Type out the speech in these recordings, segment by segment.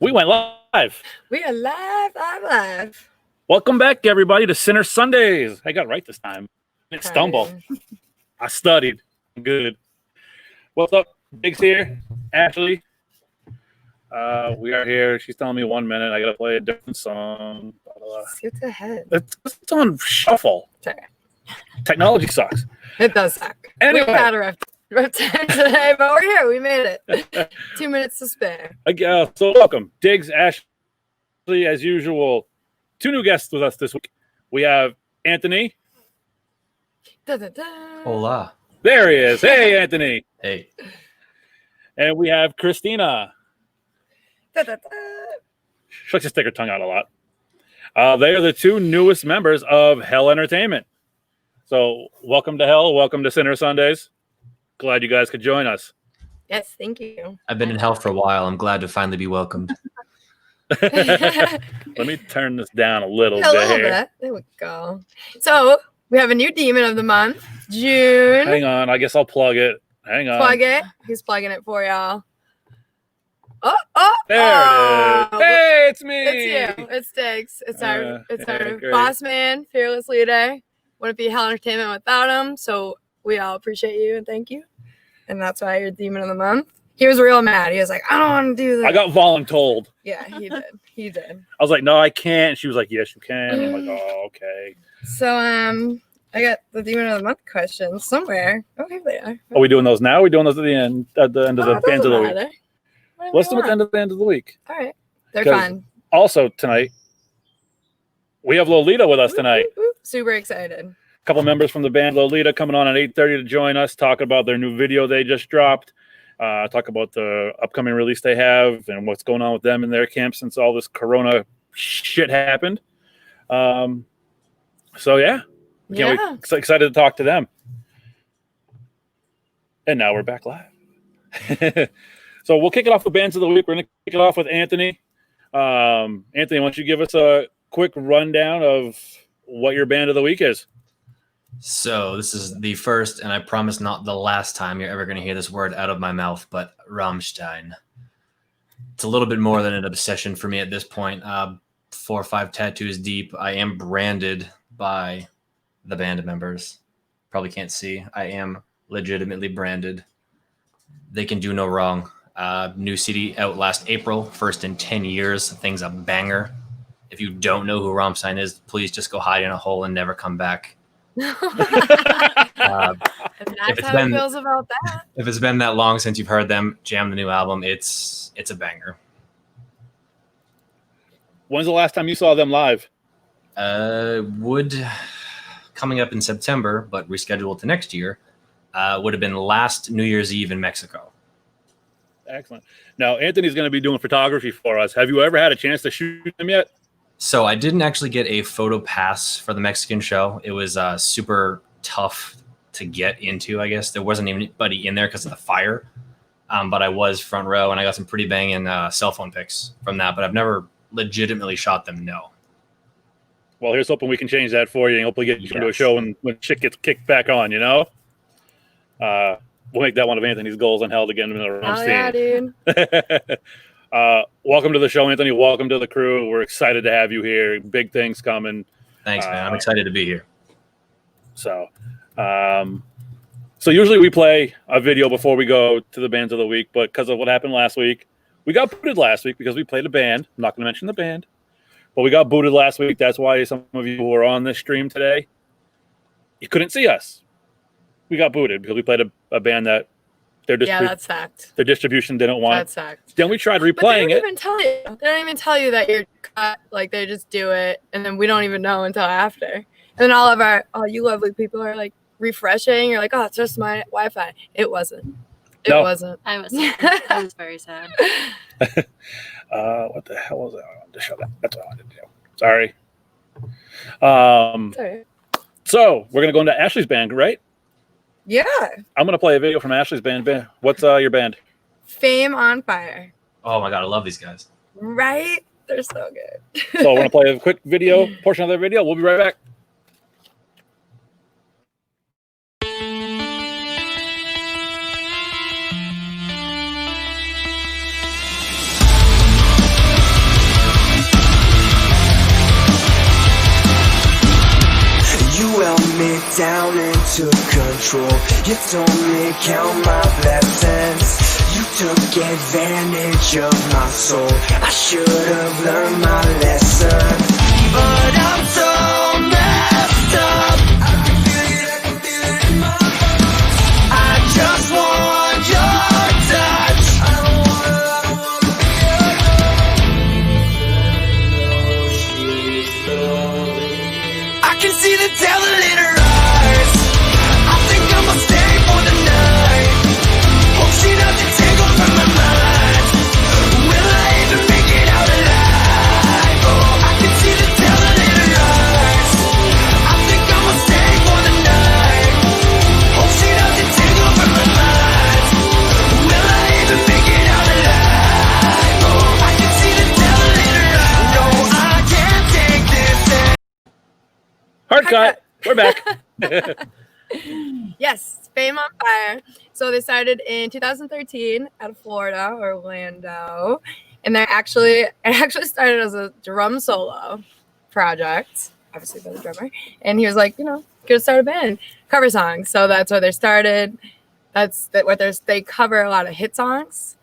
We went live. We are live. Welcome back, everybody, to Sundaze. I got it right this time. I didn't stumble. I studied. Good. What's up? Big's here. Ashley. We are here. She's telling me 1 minute. I got to play a different song. Skip ahead. It's on shuffle. Sorry. Technology sucks. It does suck. Anyway. We had a rough time today, but we're here. We made it. 2 minutes to spare. So welcome. Diggs, Ashley, as usual. 2 new guests with us this week. We have Anthony. Hola. There he is. Hey, Anthony. Hey. And we have Christina. She likes to stick her tongue out a lot. They are the 2 newest members of Hell Entertainment. So welcome to Hell. Welcome to Sundaze. Glad you guys could join us. Yes, thank you. I've been in hell for a while. I'm glad to finally be welcomed. Let me turn this down a little bit here. There we go. So we have a new demon of the month, June. Hang on. I guess I'll plug it. Hang on. Plug it. He's plugging it for y'all. Oh, there it is. Hey, it's me. It's you. It's Diggs. It's our great. boss man, fearless leader. Wouldn't be Hell Entertainment without him. So we all appreciate you and thank you. And that's why you're demon of the month. He was real mad. He was like, I don't want to do that. I got voluntold. Yeah, he did. He did. I was like, no, I can't. And she was like, yes, you can. I'm like, oh, okay. So I got the demon of the month questions somewhere. Oh, here they are. Are we doing those now? Or are we doing those at the end of the end of the week? Let's do it at the end of the week. All right. They're fun. Also tonight, we have Lolita with us tonight. Super excited. A couple members from the band Lolita coming on at 8:30 to join us, talk about their new video they just dropped, talk about the upcoming release they have and what's going on with them in their camp since all this Corona shit happened. So yeah, excited to talk to them. And now we're back live. So we'll kick it off with bands of the week. We're going to kick it off with Anthony. Anthony, why don't you give us a quick rundown of what your band of the week is? So this is the first, and I promise not the last time you're ever going to hear this word out of my mouth, but Rammstein. It's a little bit more than an obsession for me at this point. 4 or 5 tattoos deep. I am branded by the band members. Probably can't see. I am legitimately branded. They can do no wrong. New CD out last April, first in 10 years. Thing's a banger. If you don't know who Rammstein is, please just go hide in a hole and never come back. If it's been that long since you've heard them, jam the new album. It's a banger. When's the last time you saw them live? Coming up in September, but rescheduled to next year. Would have been last New Year's Eve in Mexico. Excellent. Now, Anthony's going to be doing photography for us. Have you ever had a chance to shoot them yet? So I didn't actually get a photo pass for the Mexican show. It was super tough to get into, I guess. There wasn't anybody in there because of the fire. But I was front row, and I got some pretty banging cell phone pics from that. But I've never legitimately shot them, no. Well, here's hoping we can change that for you and hopefully get you into a show when shit gets kicked back on, you know? We'll make that one of Anthony's goals on Hell to get him in the room scene. Yeah, dude. Welcome to the show, Anthony. Welcome to the crew. We're excited to have you here. Big things coming. Thanks, man. I'm excited to be here. So usually we play a video before we go to the bands of the week, but because of what happened last week, we got booted last week because we played a band. I'm not going to mention the band, but we got booted last week. That's why some of you who are on this stream today, you couldn't see us. We got booted because we played a band that that's fact. Their distribution didn't want. That's fact. Then we tried replaying it. They don't even tell you that you're cut. Like they just do it, and then we don't even know until after. And then all you lovely people are like refreshing. You're like, oh, it's just my Wi-Fi. It wasn't. It wasn't. I was very sad. What the hell was that? I wanted to show that. That's what I wanted to do. Sorry. Sorry. So we're gonna go into Ashley's band, right? Yeah. I'm going to play a video from Ashley's band. What's your band? Fame on Fire. Oh, my God. I love these guys. Right? They're so good. So we're going to play a quick video, portion of their video. We'll be right back. down and took control. You told me count my blessings. You took advantage of my soul. I should have learned my lesson, but I'm so messed up. I can feel it in my bones. I just want your touch. I don't wanna be alone. I can see the devil in her eyes. I think I'ma stay for the night. Hope she doesn't take over my mind. Will I even make it out alive? Oh, I can see the devil in her eyes. I think I'ma stay for the night. Hope she doesn't take over my mind. Will I even make it out alive? Oh, I can see the devil in her eyes. No, I can't take this. Hard cut. We're back. Yes, Fame on Fire. So they started in 2013 out of Florida, Orlando, and it actually started as a drum solo project, obviously by the drummer. And he was like, gonna start a band, cover songs. So that's where they started. They cover a lot of hit songs.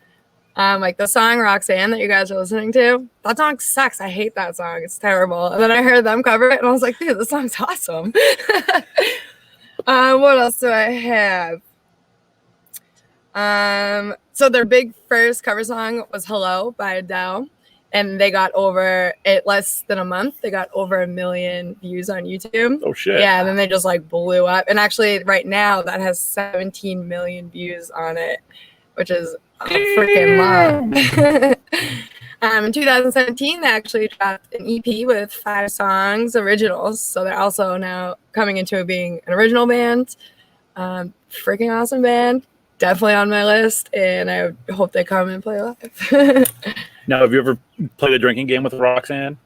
Like the song Roxanne that you guys are listening to, that song sucks. I hate that song. It's terrible. And then I heard them cover it and I was like, dude, this song's awesome. What else do I have? So their big first cover song was Hello by Adele. And they got less than a month, they got over 1 million views on YouTube. Oh, shit. Yeah, and then they just like blew up. And actually right now that has 17 million views on it, which is a freaking lot. In 2017, they actually dropped an EP with 5 songs, originals. So they're also now coming into being an original band. Freaking awesome band. Definitely on my list. And I hope they come and play live. Now, have you ever played a drinking game with Roxanne?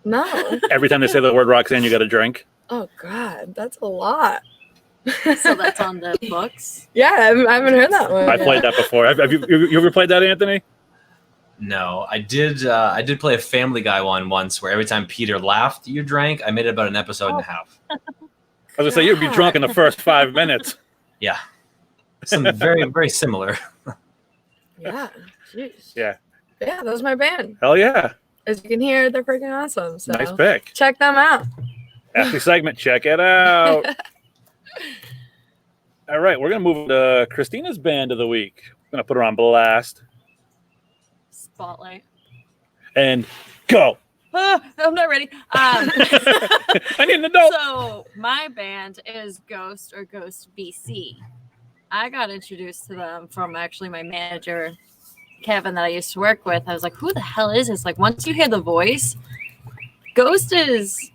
No. Every time they say the word Roxanne, you got to drink. Oh, God. That's a lot. So that's on the books. Yeah, I haven't heard that one. I played that before. Have you ever played that, Anthony? No, I did play a Family Guy one once where every time Peter laughed, you drank. I made it about an episode and a half. I was going to say, you'd be drunk in the first 5 minutes. Yeah. Some very, very similar. Yeah. Jeez. Yeah. Yeah, that was my band. Hell yeah. As you can hear, they're freaking awesome. So Nice pick. check them out. Happy segment. Check it out. All right. We're going to move to Christina's band of the week. I'm going to put her on blast. Spotlight. And go. I'm not ready. I need to know. So my band is Ghost or Ghost BC. I got introduced to them from actually my manager, Kevin, that I used to work with. I was like, who the hell is this? Like, once you hear the voice, Ghost is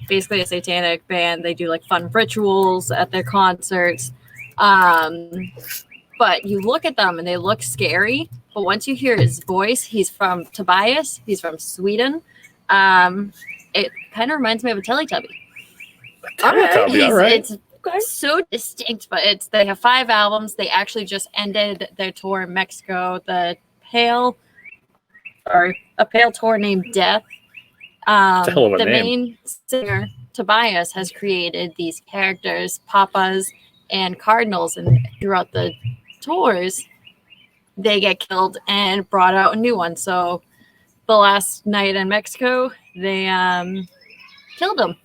basically a satanic band. They do like fun rituals at their concerts. But you look at them and they look scary. But once you hear his voice, he's from Tobias. He's from Sweden. It kind of reminds me of a Teletubby. Teletubby, all right. It's so distinct, but they have 5 albums. They actually just ended their tour in Mexico. A pale tour named Death. The main singer Tobias has created these characters, papas and cardinals, and throughout the tours, they get killed and brought out a new one. So the last night in Mexico, they killed him.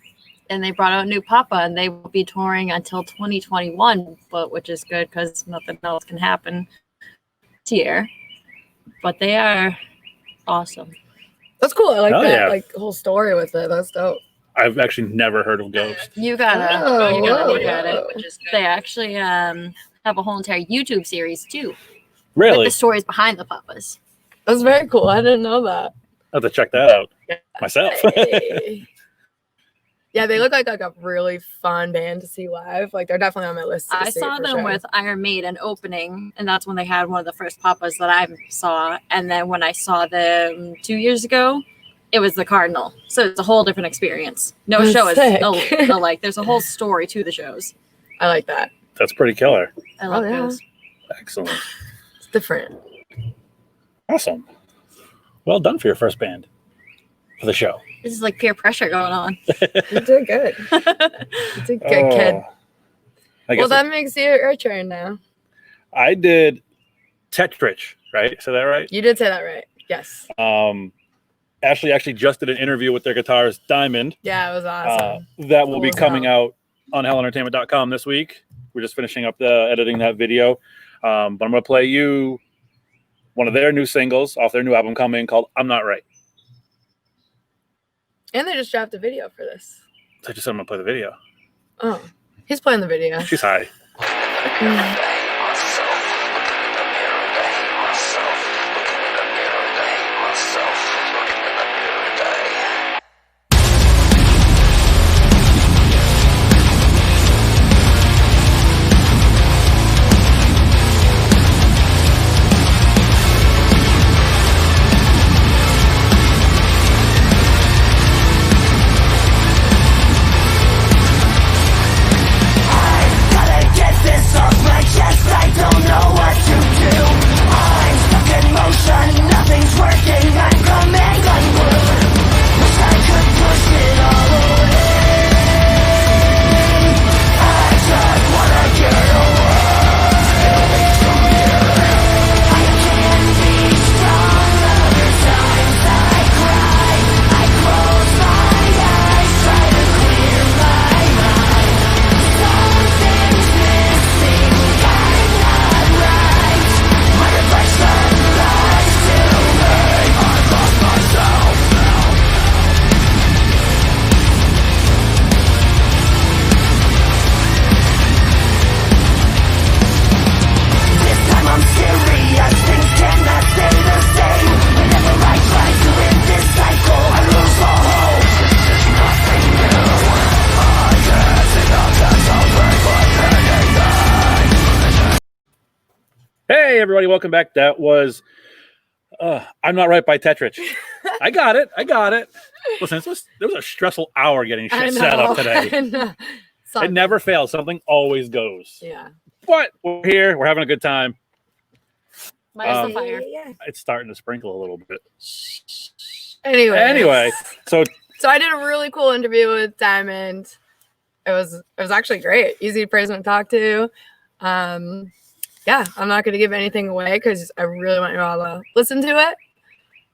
And they brought out a new Papa, and they will be touring until 2021, which is good because nothing else can happen this year. But they are awesome. That's cool. I like that yeah. like whole story with it. That's dope. I've actually never heard of Ghost. You gotta look at it. Which is They actually have a whole entire YouTube series too. Really? With the stories behind the Papas. That's very cool. I didn't know that. I have to check that out myself. Hey. Yeah, they look like a really fun band to see live. Like they're definitely on my list. I saw them with Iron Maiden opening, and that's when they had one of the first Papas that I saw. And then when I saw them 2 years ago, it was the Cardinal. So it's a whole different experience. No That's show is sick. like there's a whole story to the shows. I like that. That's pretty killer. I love yeah. those. Excellent. It's different. Awesome. Well done for your first band. for the show. This is like peer pressure going on. You did good. You did good, kid. Well, that makes you your turn now. I did Tetrich, right? Is that right? You did say that right. Yes. Ashley actually just did an interview with their guitarist Diamond. Yeah, it was awesome. That will be coming out on hellentertainment.com this week. We're just finishing up editing that video. But I'm going to play you one of their new singles off their new album coming called I'm Not Right. And they just dropped a video for this. I just said I'm going to play the video. Oh, he's playing the video. She's high. Hey, everybody, welcome back. That was I'm Not Right by Tetrich. I got it. Listen, there was a stressful hour getting shit set up today. It never fails. Something always goes. Yeah. But we're here. We're having a good time. Mine's the fire. Yeah. It's starting to sprinkle a little bit. Anyway, so I did a really cool interview with Diamond. It was actually great. Easy person to talk to. Yeah, I'm not going to give anything away because I really want you all to listen to it.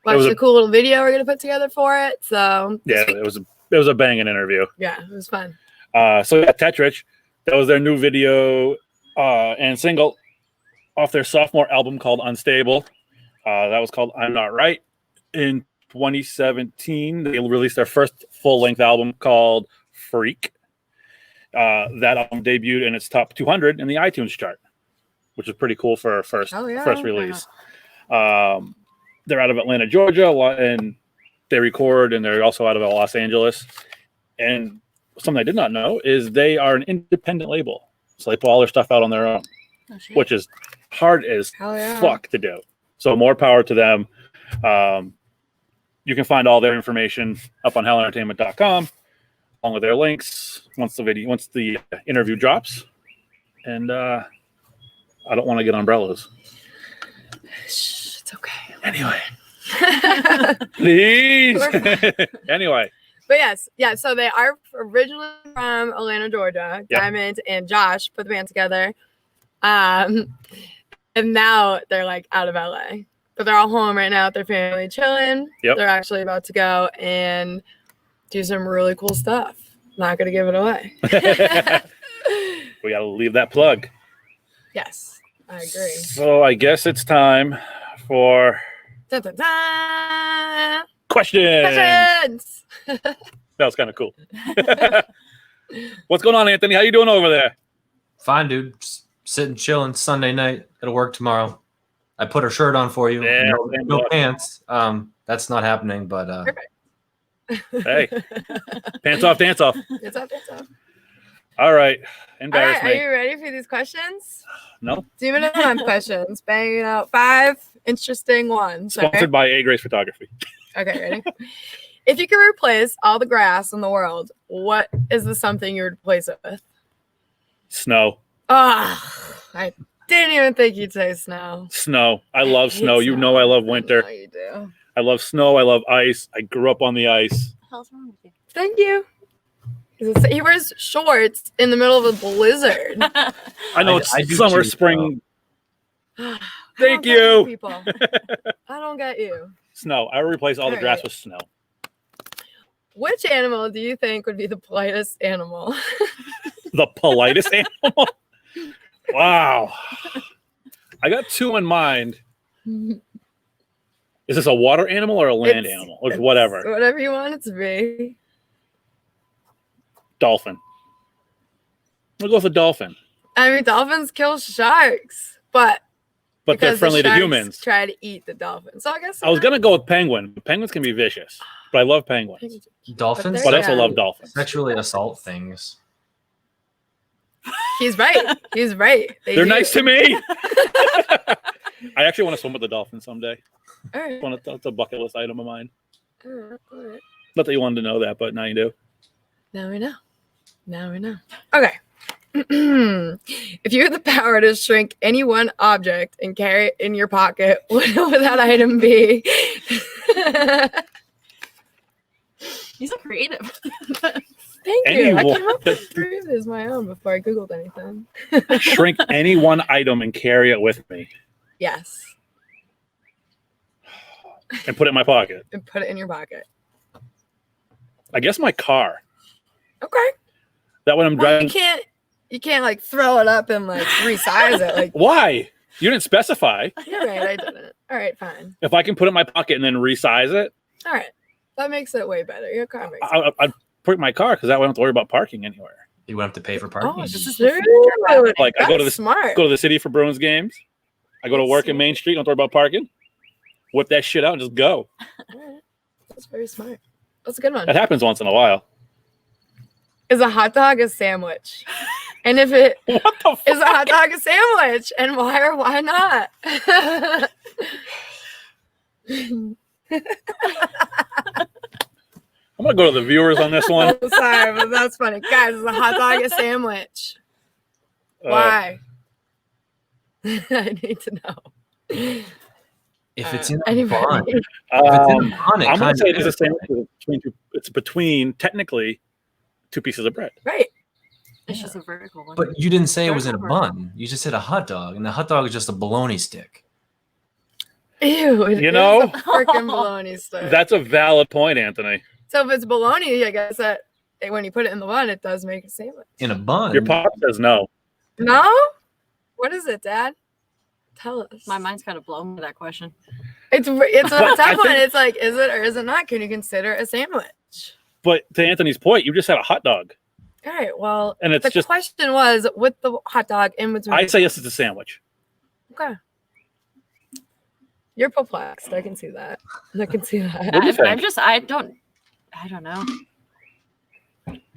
Watch the cool little video we're going to put together for it. So yeah, it was a banging interview. Yeah, it was fun. So yeah, Tetrich, that was their new video and single off their sophomore album called Unstable. That was called I'm Not Right. In 2017, they released their first full-length album called Freak. That album debuted in its top 200 in the iTunes chart, which is pretty cool for a first release. They're out of Atlanta, Georgia, and they record, and they're also out of Los Angeles. And something I did not know is they are an independent label. So they put all their stuff out on their own, which is hard as fuck to do. So more power to them. You can find all their information up on hellentertainment.com, along with their links once the interview drops. And I don't want to get umbrellas. Shh, it's okay. Anyway. Please. Anyway. But yes, yeah, so they are originally from Atlanta, Georgia. Yep. Diamond and Josh put the band together. And now they're like out of LA. But they're all home right now with their family chilling. Yep. They're actually about to go and do some really cool stuff. Not gonna give it away. We gotta leave that plug. Yes, I agree. So I guess it's time for questions. That was kind of cool. What's going on, Anthony? How you doing over there? Fine, dude. Just sitting, chilling. Sunday night. Gotta work tomorrow. I put her shirt on for you. Yeah, no pants. That's not happening, but hey, pants off, dance off. Dance off, dance off. All right, embarrass me. Are you ready for these questions? No. 2 minute time questions. Banging out 5 interesting ones. Sponsored by A Grace Photography. Okay, ready? If you could replace all the grass in the world, what is the something you would replace it with? Snow. I didn't even think you'd say snow. Snow. I love snow. You know I love winter. I know you do. I love snow. I love ice. I grew up on the ice. What the hell's wrong with you? Thank you. He wears shorts in the middle of a blizzard. I know it's I do summer, too, spring. I Thank don't get you you. people. I don't get you. Snow. I would replace all the All grass right. with snow. Which animal do you think would be the politest animal? The politest animal? Wow. I got two in mind. Is this a water animal or a land It's- animal? Or it's whatever. Whatever you want it to be. Dolphin. We'll go with a dolphin. I mean, dolphins kill sharks, but But they're because the friendly to sharks humans. try to eat the dolphin. So I guess I was going to go with penguin. Penguins can be vicious. But I love penguins. Dolphins But I also Yeah. love dolphins. sexually assault things. He's right. He's right. They're do. nice to me. I actually want to swim with the dolphins someday. All right. That's a bucket list item of mine. All right. All right. Not that you wanted to know that, but now you do. Now we know. Now we know. Okay. If you had the power to shrink any one object and carry it in your pocket, what would that item be? He's a creative. Thank you. I Anyone- came up with three of these my own before I Googled anything. Shrink any one item and carry it with me Yes. and put it in my pocket. And put it in your pocket. I guess my car. Okay. That when I'm Well, driving. you can't like throw it up and like resize it. Like, Why? You didn't specify. you're right, I didn't. All right, fine. If I can put it in my pocket and then resize it, All right. That makes it way better. Your car makes it. I'd put it in my car because that way I don't have to worry about parking anywhere. You won't have to pay for parking. Oh, This is true. Like, I go to That's the- smart. Go to the city for Bruins games. I go to work in Main Street. Don't worry about parking. Whip that shit out and just go. All right. That's very smart. That's a good one. That happens once in a while. Is a hot dog a sandwich? And if it What the fuck? is a hot dog a sandwich, and why or why not? I'm gonna go to the viewers on this one. I'm sorry, but that's funny. Guys, is a hot dog a sandwich? Why? I need to know. If it's in a Anybody? bun, if it's in Um, a bun, it I'm gonna kind say of it's a is. sandwich it's between technically two pieces of bread. Right. It's just a vertical one. But you didn't say it was in a Vertical. bun. You just said a hot dog, and the hot dog is just a bologna stick. Ew. It You is know? a freaking bologna stick. That's a valid point, Anthony. So if it's bologna, I guess that when you put it in the bun, it does make a sandwich. In a bun, Your pop says no. No? What is it, Dad? Tell us. My mind's kind of blown by that question. It's a But tough I one. think- It's like, is it or is it not? Can you consider it a sandwich? But to Anthony's point, you just had a hot dog. All right. Well, And it's the just question was with the hot dog in between. I say yes, it's a sandwich. Okay. You're perplexed. I can see that. I can see that. What do you think? I don't know.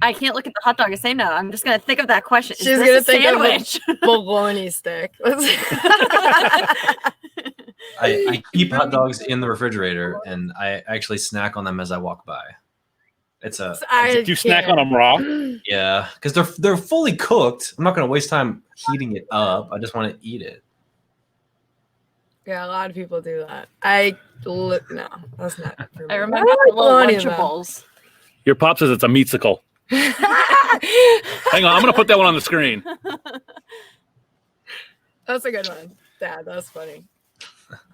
I can't look at the hot dog and say no. I'm just gonna think of that question. Is She's this gonna a think of it. sandwich? Bologna stick. I keep hot dogs in the refrigerator, and I actually snack on them as I walk by. It's a Do you snack on them raw? yeah, because they're fully cooked. I'm not gonna waste time heating it up. I just want to eat it. Yeah, a lot of people do that. No, that's not for me. I remember the like little bologna, though. Lunchables. Your pop says it's a meatsicle. Hang on, I'm gonna put that one on the screen. That's a good one. Dad, that's funny.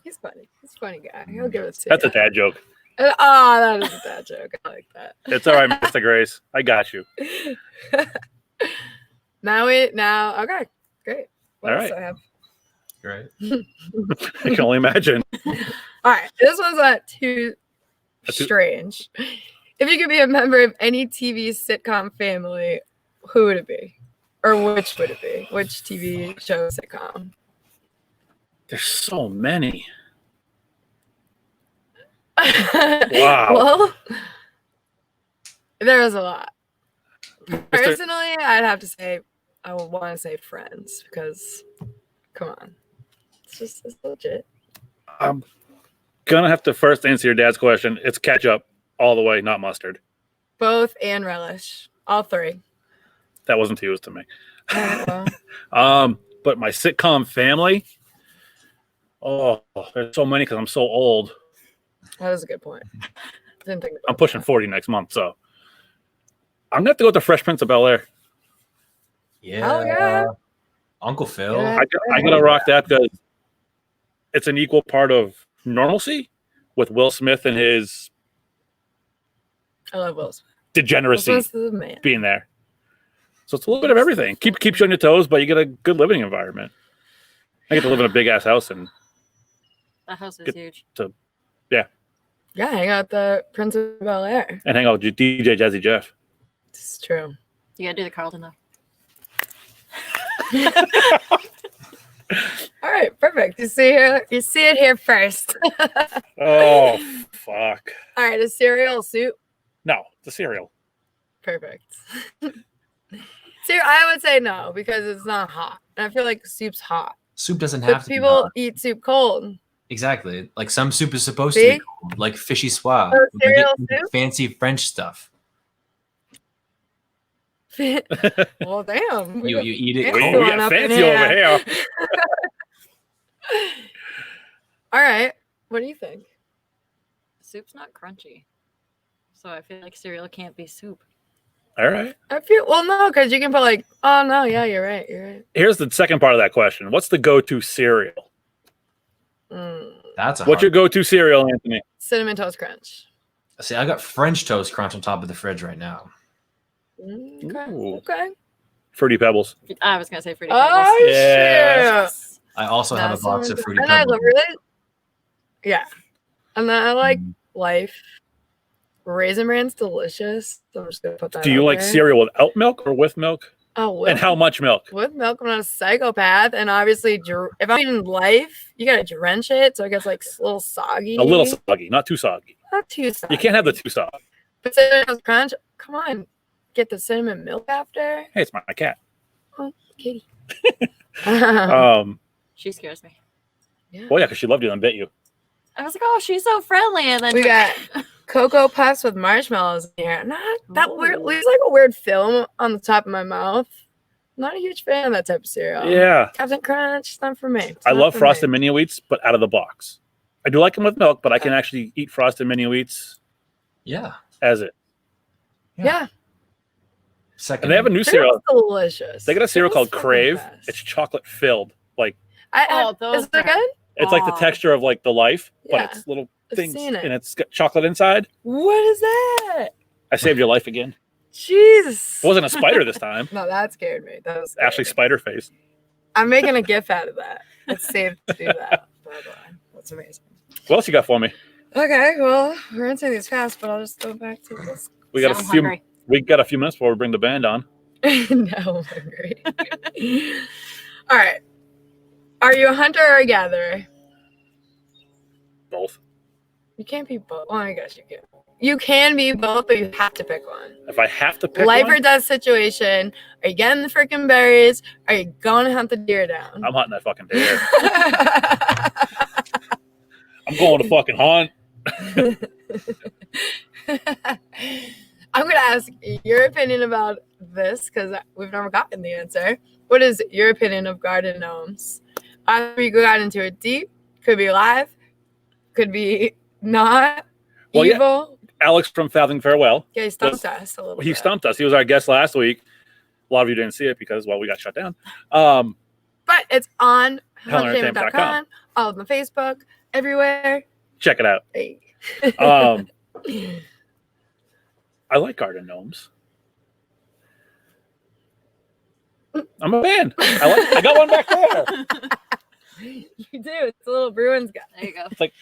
He's funny. He's a funny guy. He'll give it to That's you. a dad joke. Oh, that is a dad joke. I like that. It's all right, Mr. Grace. I got you. Okay, great. What All else right. do I have? Right? I can only imagine. All right, this one's not too That's too- strange. If you could be a member of any TV sitcom family, who would it be? Or which would it be? Which TV show sitcom? There's so many. Wow. Well, there's a lot. Mr. Personally, I'd have to say I would want to say Friends because, come on, it's legit. I'm gonna have to first answer your dad's question. It's ketchup all the way, not mustard. Both and relish, all three. That wasn't to you, it was to me. Well, But my sitcom family, oh, there's so many because I'm so old. That is a good point. Didn't think about I'm pushing that. 40 next month, so I'm gonna have to go with the Fresh Prince of Bel Air. Yeah. Hell yeah. Uncle Phil. Yeah. I gotta rock that because it's an equal part of normalcy with Will Smith and his I love Will Smith. degeneracy Will Smith's the man. being there. So it's a little bit of everything. Keeps you on your toes, but you get a good living environment. I get to live in a big ass house and That house is Good. huge. Yeah, hang out at the Prince of Bel Air. hang out with DJ Jazzy Jeff. It's true. You gotta do the Carlton though. All right, perfect. You see it here first. Oh fuck! All right, a cereal soup. No, the cereal. Perfect. I would say no because it's not hot. And I feel like soup's hot. Soup doesn't have But to be people hot. eat soup cold. Exactly. Like some soup is supposed to See? be cold, like fishy swab. Oh, We get cereal into soup? fancy French stuff. Well, damn. You eat it Yeah. We cold. Going get up in fancy over here. here. All right. What do you think? Soup's not crunchy. So I feel like cereal can't be soup. All right. I feel no, because you can put like, oh no, yeah, you're right. Here's the second part of that question. What's the go-to cereal? That's a What's your hard. go-to cereal, Anthony? Cinnamon Toast Crunch. See, I got French toast crunch on top of the fridge right now. Okay. Ooh. Okay. Fruity Pebbles. I was gonna say Fruity Oh Pebbles. Yeah. shit. I also have a box of fruity And I pebbles. really, yeah. And then I like Life. Raisin Bran's delicious. So I'm just gonna put that. Do you out like there. cereal without milk or with milk? Oh, with, And how much milk? with milk? I'm not a psychopath, and obviously, if I'm eating Life, you gotta drench it so it gets like a little soggy. A little soggy, not too soggy. Not too soggy. You can't have the too soggy. But Cinnamon Toast Crunch. Come on, get the cinnamon milk after. Hey, it's my cat. Kitty. She scares me. Well, yeah, because she loved you and bit you. I was like, oh, she's so friendly. And then We got Cocoa Puffs with marshmallows in here. Not that weird. Leaves like a weird film on the top of my mouth. Not a huge fan of that type of cereal. Yeah. Captain Crunch, it's not for me. It's I not love for Frosted me. Mini Wheats, but out of the box. I do like them with milk, but I can actually eat Frosted Mini Wheats Yeah. as it. Yeah, Second. And they have a new cereal's cereal. delicious. They got a cereal Cereal's called fucking Crave. best. It's chocolate filled. Like Oh, those is it are- good? it's like the Oh. texture of like the Life, but Yeah, it's little I've things seen it. and it's got chocolate inside. What is that? I saved your life again. Jesus. It wasn't a spider this time. No, that scared me. That was Ashley scary. Spider Face. I'm making a GIF out of that. It's safe to do that. By the way. That's amazing. What else you got for me? Okay, well, we're answering these fast, but I'll just go back to this. We got So a few. hungry. We got a few minutes before we bring the band on. No, I'm hungry. All right. Are you a hunter or a gatherer? Both. You can't be both. Oh, I guess you can. You can be both, but you have to pick one. If I have to pick Life or one, death situation. Are you getting the freaking berries? Are you going to hunt the deer down? I'm hunting that fucking deer. I'm going to fucking hunt. I'm going to ask your opinion about this because we've never gotten the answer. What is your opinion of garden gnomes? Either you got into it deep, could be live, could be not Well, yeah. evil. Alex from Fathom Farewell. Yeah, he stumped us a little He bit. stumped us. He was our guest last week. A lot of you didn't see it because, well, we got shut down. But it's on HellenEntertainment.com. HellenEntertainment.com, all on the Facebook, everywhere. Check it out. Hey. I like garden gnomes. I'm a fan. I got one back there. You do. It's a little Bruins guy. There you go. It's like-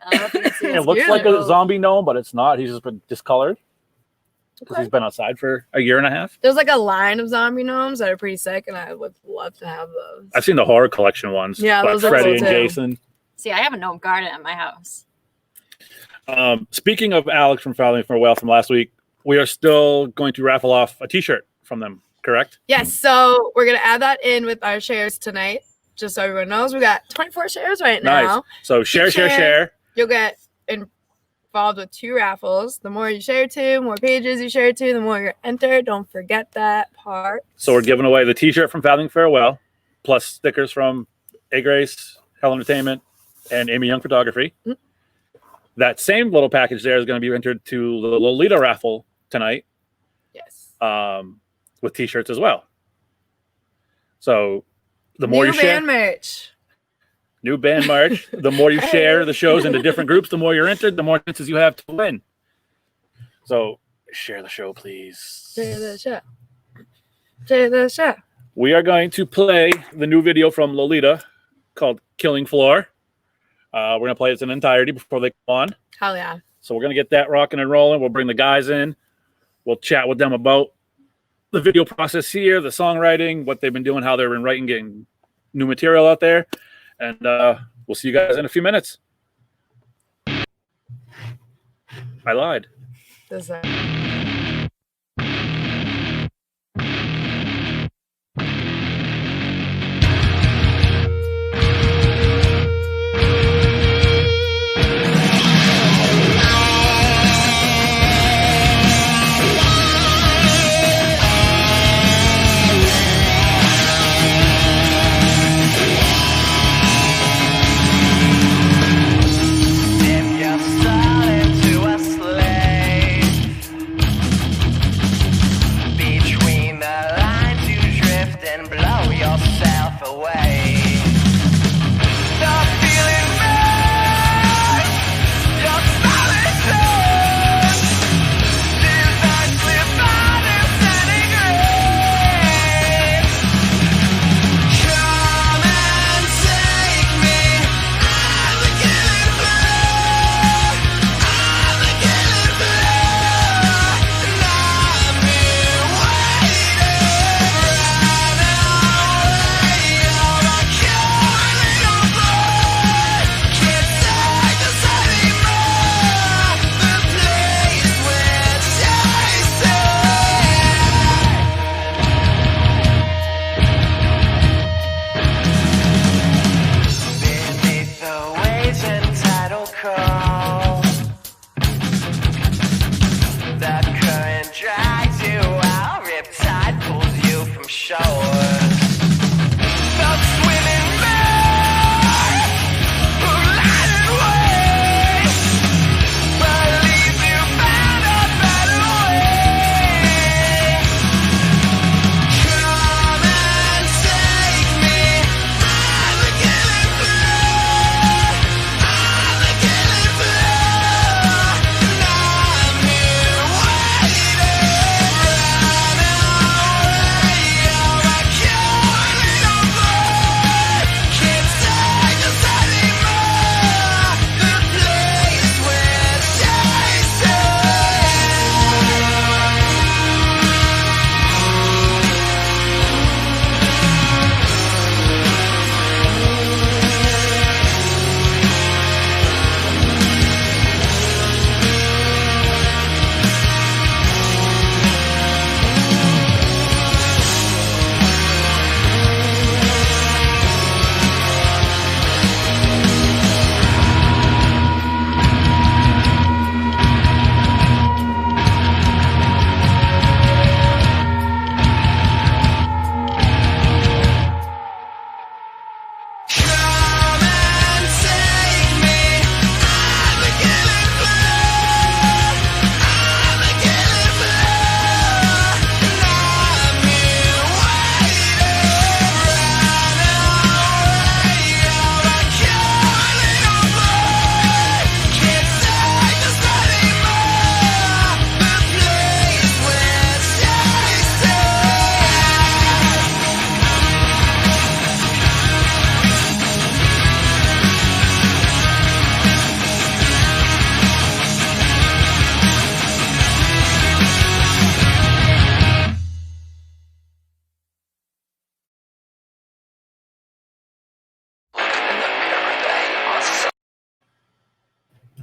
I don't know if you can see It this. looks like a beautiful. zombie gnome, but it's not. He's just been discolored because Okay. he's been outside for a year and a half. There's like a line of zombie gnomes that are pretty sick, and I would love to have those. I've seen the horror collection ones. Yeah, by those are Freddie cool and too. Jason. See, I have a gnome garden at my house. Speaking of Alex from Fathom Farewell from last week, we are still going to raffle off a T-shirt from them. Correct? Yes, so we're gonna add that in with our shares tonight, just so everyone knows. We got 24 shares right now. Nice. So share. You'll get involved with 2 raffles. The more you share to, the more pages you share to, the more you're entered. Don't forget that part. So we're giving away the T-shirt from Fathom Farewell, plus stickers from A Grace, Hell Entertainment, and Amy Young Photography. Mhm. That same little package there is going to be entered to the Lolita raffle tonight. Yes. With T-shirts as well. So the more you share, new band merch. The more you share the shows into different groups, the more you're entered, the more chances you have to win. So share the show, please. Share the show. Share the show. We are going to play the new video from Lolita called Killing Floor. We're going to play it in entirety before they come on. Hell yeah. So we're going to get that rocking and rolling. We'll bring the guys in. We'll chat with them about the video process here, the songwriting, what they've been doing, how they've been writing, getting new material out there. And we'll see you guys in a few minutes. I lied.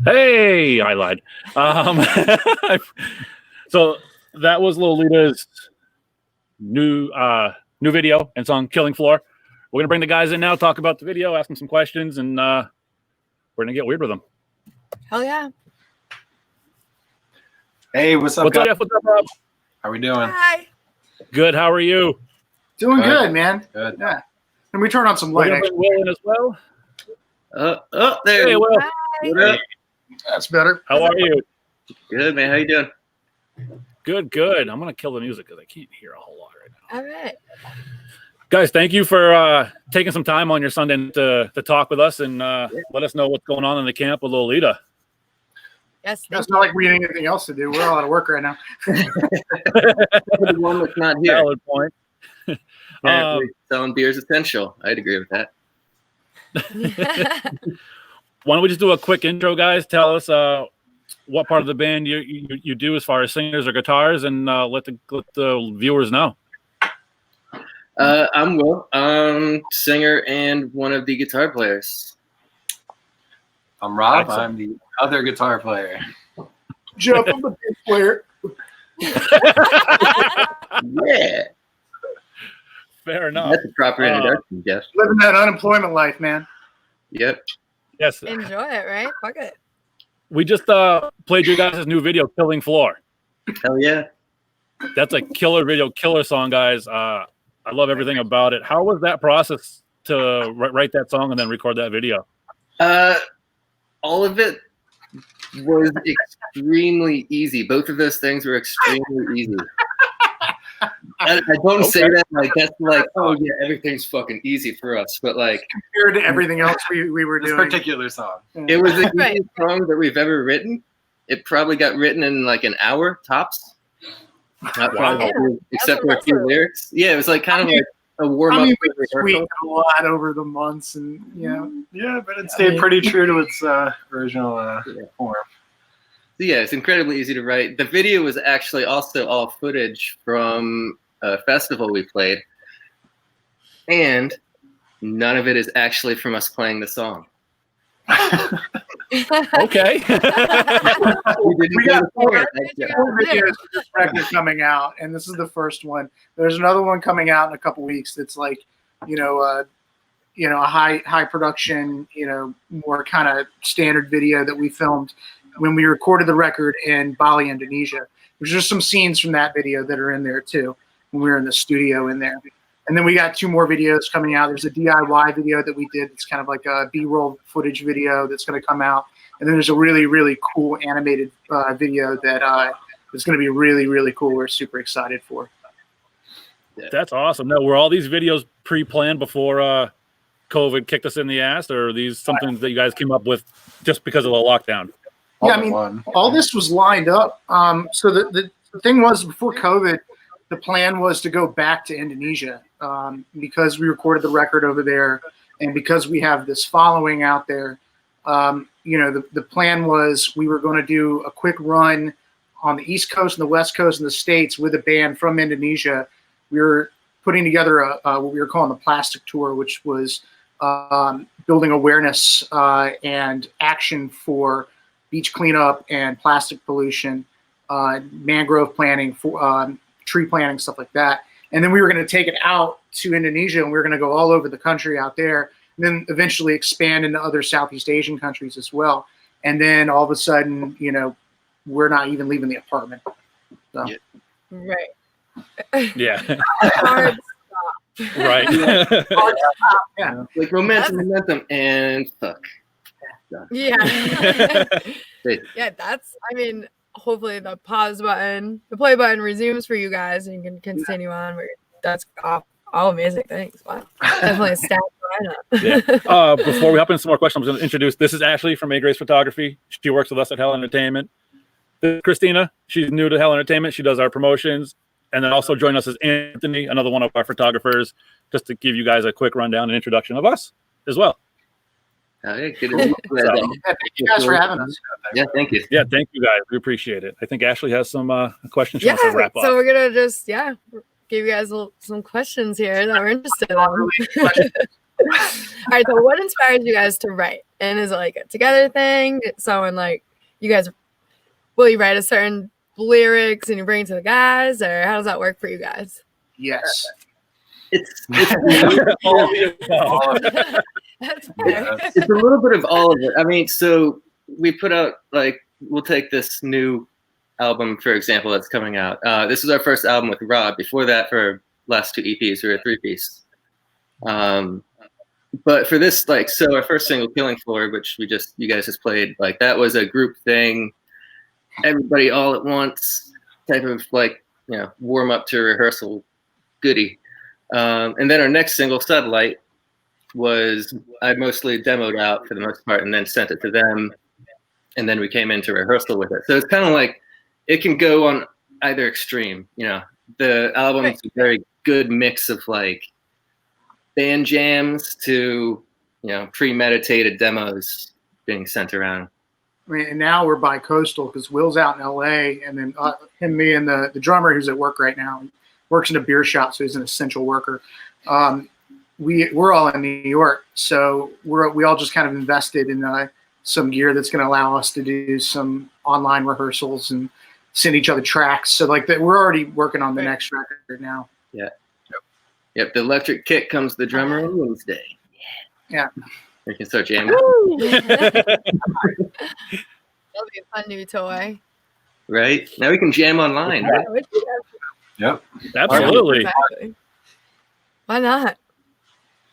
Hey, I lied. So that was Lolita's new video and song "Killing Floor." We're gonna bring the guys in now, talk about the video, ask them some questions, and we're gonna get weird with them. Hell yeah! Hey, what's up, What's guys? up, Rob? How we doing? Hi. Good. How are you? Doing good, man. Good. Yeah. And we turn on some We're light. gonna bring Will in as well. There. Hey, Will. What up? That's better. How are you? Good, man. How you doing? Good. I'm gonna kill the music because I can't hear a whole lot right now. All right. Guys, thank you for taking some time on your Sunday to talk with us and let us know what's going on in the camp with Lolita. Yes. It's not like we have anything else to do. We're all out of work right now. The one that's not here. Valid point. Apparently, selling beer is essential. I'd agree with that. Why don't we just do a quick intro, guys? Tell us what part of the band you do as far as singers or guitars, and let the viewers know. I'm Will. I'm singer and one of the guitar players. I'm Rob. Excellent. I'm the other guitar player. Jeff, I'm the bass player. Yeah, Fair enough. that's a proper introduction, Jeff. Living that unemployment life, man. Yep. Yes, Enjoy it, right? Fuck it. we just played your guys' new video, "Killing Floor." Hell yeah. That's a killer video, killer song, guys. I love everything about it. How was that process to write that song and then record that video? All of it was extremely easy. Both of those things were extremely easy. I don't say that like that's like, oh yeah, everything's fucking easy for us, but like Compared to everything else we were This doing. particular song. it was the Right. easiest song that we've ever written. It probably got written in like an hour tops. Not probably, Wow. except for a few impressive. lyrics. Yeah, it was like kind of like a warm up. I mean, we tweaked a lot over the months, and Yeah, but it stayed pretty true to its original form. So yeah, it's incredibly easy to write. The video was actually also all footage from a festival we played, and none of it is actually from us playing the song. Okay. We didn't We go got to Florida. four videos of this record coming out, and this is the first one. There's another one coming out in a couple weeks. That's like, a high production, more kind of standard video that we filmed when we recorded the record in Bali, Indonesia. There's just some scenes from that video that are in there too when we were in the studio in there. And then we got 2 more videos coming out. There's a DIY video that we did. It's kind of like a B-roll footage video that's going to come out. And then there's a really, really cool animated video that is going to be really, really cool. We're super excited for. That's awesome. Now, were all these videos pre-planned before COVID kicked us in the ass, or are these something that you guys came up with just because of the lockdown? Yeah, I All but mean, one. all this was lined up. So the thing was, before COVID, the plan was to go back to Indonesia because we recorded the record over there, and because we have this following out there. The plan was we were going to do a quick run on the East Coast and the West Coast and the States with a band from Indonesia. We were putting together what we were calling the Plastic Tour, which was building awareness and action for beach cleanup and plastic pollution, mangrove planting, tree planting, stuff like that. And then we were going to take it out to Indonesia, and we were going to go all over the country out there, and then eventually expand into other Southeast Asian countries as well. And then all of a sudden, we're not even leaving the apartment. So. Yeah. Right. Yeah. Hard. Right. Yeah. Like momentum, and fuck. Yeah. Wait. Yeah, hopefully the pause button, the play button resumes for you guys, and you can continue on. That's all amazing things. Wow. Definitely a stat lineup. Before we hop into some more questions, I'm going to introduce, this is Ashley from A Grace Photography. She works with us at Hell Entertainment. This is Christina. She's new to Hell Entertainment. She does our promotions. And then also join us is Anthony, another one of our photographers, just to give you guys a quick rundown and introduction of us as well. Yeah, good. Thank you guys for having us. Yeah, thank you. Yeah, thank you guys. We appreciate it. I think Ashley has some questions she Yeah, wants to wrap up. so we're gonna just give you guys some questions here that we're interested in. All right, so what inspires you guys to write? And is it like a together thing? Someone like you guys, will you write a certain lyrics and you bring it to the guys, or how does that work for you guys? Yes. It's All the above. That's fair. it's a little bit of all of it. I mean, so we put out, like, we'll take this new album, for example, that's coming out. This is our first album with Rob. Before that, for last 2 EPs, we were a 3-piece. but for this, like, so our first single, Killing Floor, which you guys just played, like that was a group thing, everybody all at once type of like, warm up to rehearsal goodie. And then our next single, Satellite, was I mostly demoed out for the most part and then sent it to them. And then we came into rehearsal with it. So it's kind of like, it can go on either extreme, the album's a very good mix of like band jams to, premeditated demos being sent around. I mean, and now we're bi-coastal because Will's out in LA, and then him, me, and the drummer who's at work right now, works in a beer shop, so he's an essential worker. We're all in New York, so we all just kind of invested in some gear that's going to allow us to do some online rehearsals and send each other tracks. So like that, we're already working on the next record now. Yeah. Yep. The electric kick comes the drummer on Wednesday. Yeah. We can start jamming. That'll be a fun new toy. Right? Now we can jam online. Right? Yep. Absolutely. Exactly. Why not?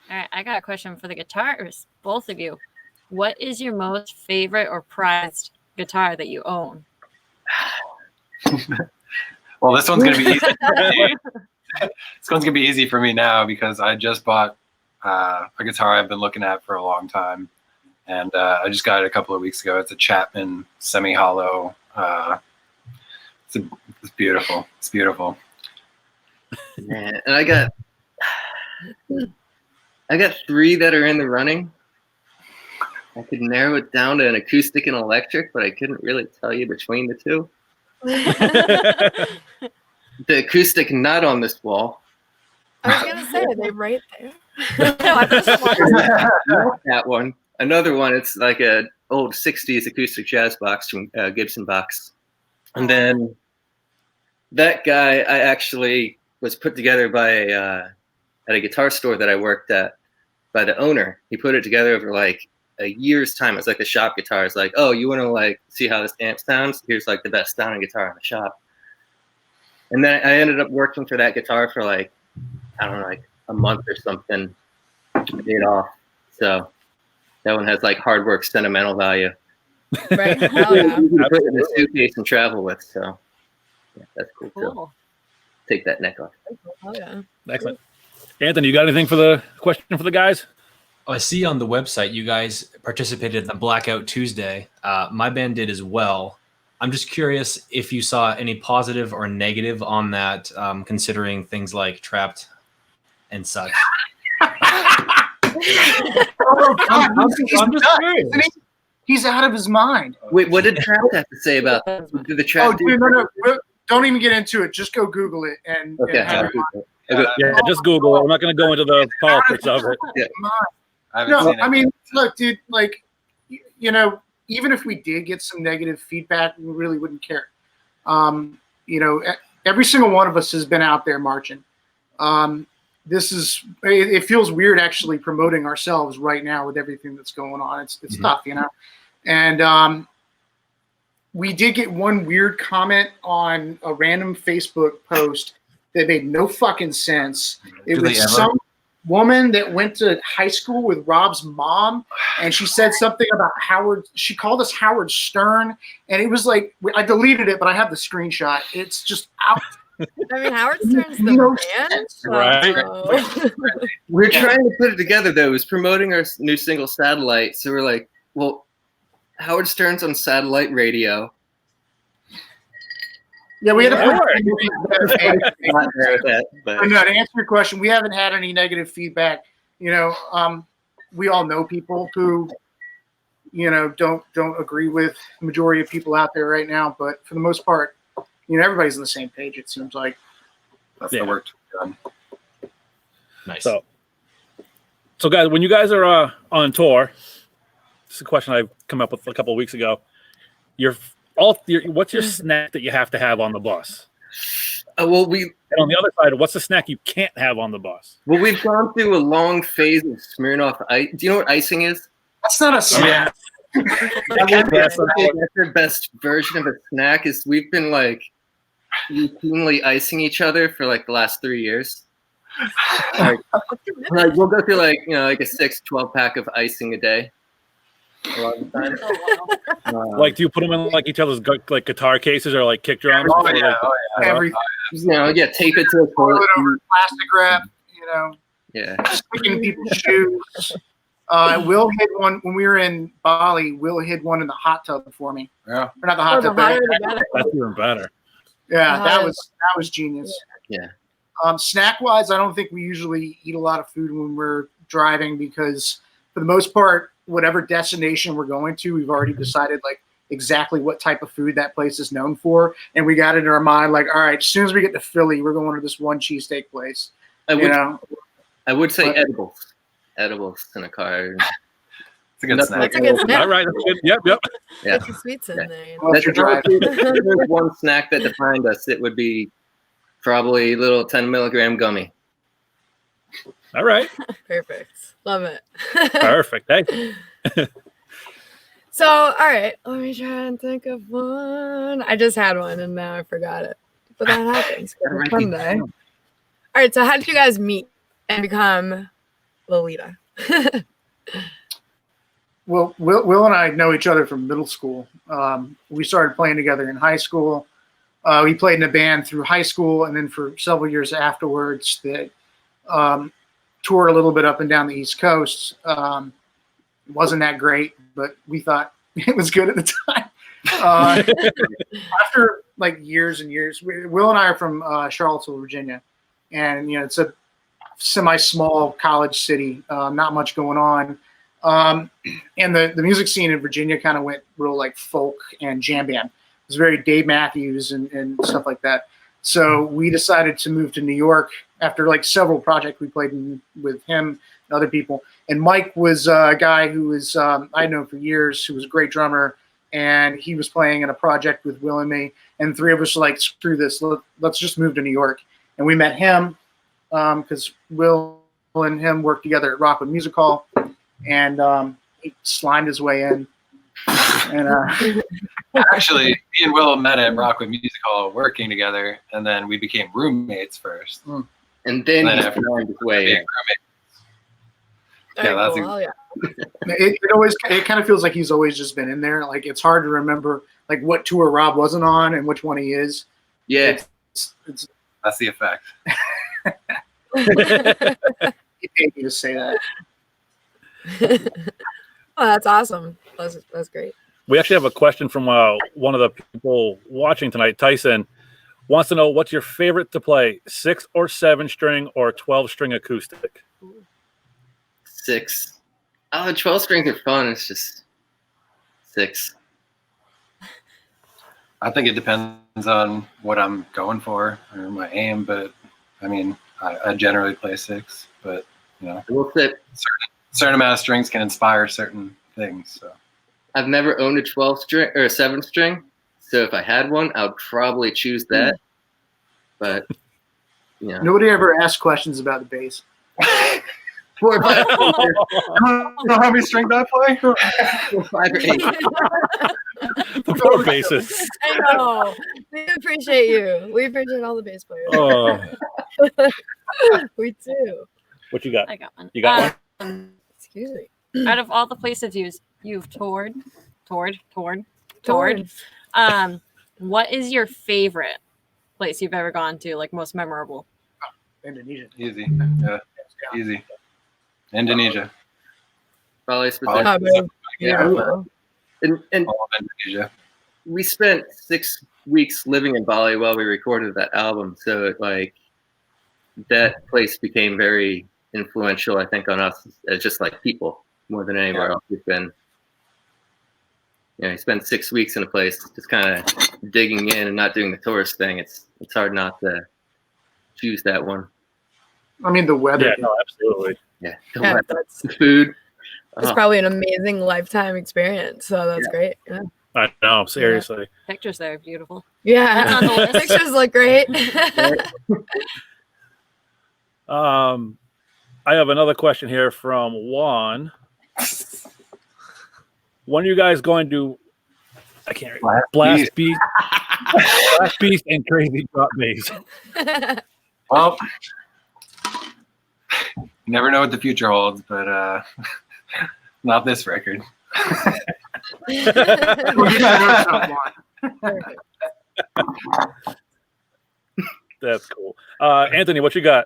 All right, I got a question for the guitarists, both of you. What is your most favorite or prized guitar that you own? Well, this one's gonna be easy. This one's gonna be easy for me now because I just bought a guitar I've been looking at for a long time, and I just got it a couple of weeks ago. It's a Chapman semi-hollow. It's beautiful. It's beautiful. Man, and I got 3 that are in the running. I could narrow it down to an acoustic and electric, but I couldn't really tell you between the two. The acoustic not on this wall. I was gonna say, are they right there? That one. Another one, it's like a old 60s acoustic jazz box from Gibson box. And then that guy I actually was put together by at a guitar store that I worked at by the owner. He put it together over like a year's time. It's like the shop guitar. It's like, oh, you want to like see how this amp sounds? Here's like the best sounding guitar in the shop. And then I ended up working for that guitar for like, I don't know, like a month or something. I paid off. So that one has like hard work sentimental value. Right. Oh, yeah. You can put it in a suitcase and travel with. So yeah, that's cool too. Take that neck off. Oh, yeah. Excellent. Anthony, you got anything for the question for the guys? I see on the website you guys participated in the Blackout Tuesday. My band did as well. I'm just curious if you saw any positive or negative on that, considering things like Trapped and such. Oh, God, I'm just curious. He's out of his mind. Wait, what did Trapped have to say about that? Did the Trapped no. Don't even get into it. Just go Google it and have it. Yeah, just Google it. I'm not going to go into the politics of it. Yeah. I mean, look, dude, like, even if we did get some negative feedback, we really wouldn't care. Every single one of us has been out there marching. It feels weird actually promoting ourselves right now with everything that's going on. It's tough, And we did get one weird comment on a random Facebook post that made no fucking sense. It was some woman that went to high school with Rob's mom, and she said something about Howard. She called us Howard Stern, and it was like, I deleted it, but I have the screenshot. It's just out. I mean, Howard Stern's the man. Right. We're trying to put it together, though. It was promoting our new single, Satellite. So we're like, well, Howard Stern's on satellite radio. Yeah, we had to to answer your question, we haven't had any negative feedback. We all know people who, don't agree with the majority of people out there right now. But for the most part, everybody's on the same page. It seems like That's the work done. Nice. So guys, when you guys are on tour, this is a question I've come up with a couple of weeks ago. What's your snack that you have to have on the bus? And on the other side, what's the snack you can't have on the bus? Well, we've gone through a long phase of Smirnoff ice. Do you know what icing is? That's not a snack. That's the best version of a snack. Is we've been like routinely icing each other for like the last 3 years. Like we'll go through like a 6-12 pack of icing a day. A lot of the time. Like, do you put them in like each other's like guitar cases or like kick drums? Oh, before, yeah, like, Everything. Tape it to a Pour toilet. it over plastic wrap, Yeah. sticking people's shoes. Will hid one when we were in Bali. Will hid one in the hot tub for me. Yeah. Or not the hot tub. hotter but- the better. That's even better. Yeah, The that hotter- was genius. Yeah. Snack wise, I don't think we usually eat a lot of food when we're driving because for the most part, whatever destination we're going to, we've already decided like exactly what type of food that place is known for, and we got it in our mind like, all right, as soon as we get to Philly, we're going to this one cheesesteak place. I would say But- edibles in a car. It's a good snack. That's a good snack. All right, that's good. Yep. Yeah. Get the sweets in there. Well, if you're driving. If there's one snack that defined us, it would be probably a little 10 milligram gummy. All right. Perfect. Love it. Perfect. Hey. So, all right, let me try and think of one. I just had one and now I forgot it. But that happens. It's fun day. All right, so how did you guys meet and become Lolita? Well, Will and I know each other from middle school. We started playing together in high school. We played in a band through high school, and then for several years afterwards, that toured a little bit up and down the East Coast. Wasn't that great, but we thought it was good at the time. After like years and years, Will and I are from Charlottesville, Virginia, and it's a semi-small college city, not much going on. And the music scene in Virginia kind of went real like folk and jam band. It was very Dave Matthews and stuff like that. So we decided to move to New York after like several projects we played with him and other people. And Mike was a guy who was I'd known for years, who was a great drummer, and he was playing in a project with Will and me. And three of us were like, screw this, let's just move to New York. And we met him because Will and him worked together at Rockwood Music Hall, and he slimed his way in. And Actually, me and Will met at Rockwood Music Hall working together, and then we became roommates first. And then And he after found his way being in. roommates, Yeah, that's cool. Yeah. it kind of feels like he's always just been in there. Like it's hard to remember like what tour Rob wasn't on and which one he is. Yeah. It's that's the effect. he paid me to say that. Oh, that's awesome. That's great. We actually have a question from one of the people watching tonight. Tyson wants to know, what's your favorite to play, 6 or 7 string or 12 string acoustic? 6. Oh, 12 strings are fun. It's just 6. I think it depends on what I'm going for or my aim, but I mean, I generally play 6, but We'll say certain amount of strings can inspire certain things. So I've never owned a 12 string or a 7 string, so if I had one, I would probably choose that. But Nobody ever asked questions about the bass. 4 or 5, you know how many strings I play? 4, 5 or 8. The poor bassist. I know. We appreciate you. We appreciate all the bass players. Oh, We do. what you got? I got one. You got Excuse me. Out of all the places you've toured, Toured. what is your favorite place you've ever gone to, like most memorable? Indonesia. Easy. Yeah. Easy. Indonesia. Probably specific. Oh, man. Yeah. Beautiful. And All of Indonesia. we spent 6 weeks living in Bali while we recorded that album, so that place became very influential, I think, on us as just like people more than anywhere else we've been. You spend 6 weeks in a place just kind of digging in and not doing the tourist thing. It's hard not to choose that one. I mean, the weather. Yeah, no, absolutely. Yeah, Yeah, that's the food. it's probably an amazing lifetime experience. So that's great. Yeah. I know, seriously. Pictures there are beautiful. Yeah. That's on the list. Pictures look great. I have another question here from Juan. When are you guys going to? I can't read. Blast Beast, Blast Beast, and Crazy Drop Bass. Well, never know what the future holds, but not this record. That's cool. Anthony, what you got?